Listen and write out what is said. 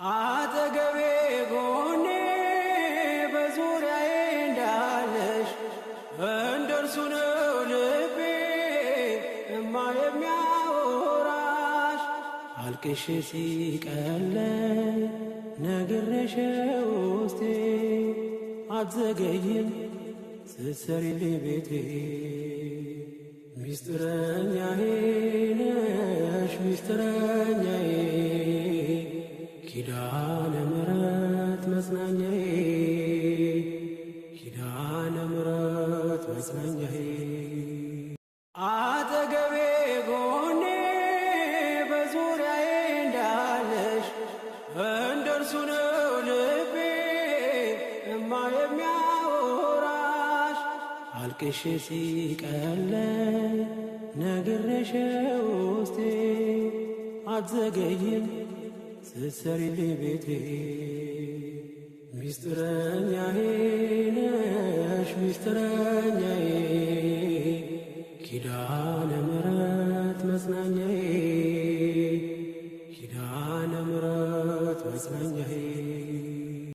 አጠገቤ ጎኔ በዙሪያዬ እንዳለሽ እንደርሱ ነው ልቤ እማ የሚያወራሽ አልቅሼ ሲቀለኝ ነግሬሽ ውስጤ አትዘገይም ስትሰሪልኝ ቤቴ ሚስጥረኛዬ ነሽ ሚስጥረኛዬ ኪዳነ ምሕረት መጽናኛዬ ኪዳነ ምሕረት መጽናኛዬ አጠገቤ ጎኔ በዙሪያዬ እንዳለሽ እንደርሱ ነው ልቤ እማ የሚያወራሽ አልቅሼ ሲቀለኝ ነግሬሽ ውስጤ አትዘገይም ስትሰሪልኝ ቤቴ ሚስጥረኛዬ ነሽ ሚስጥረኛዬ ኪዳነ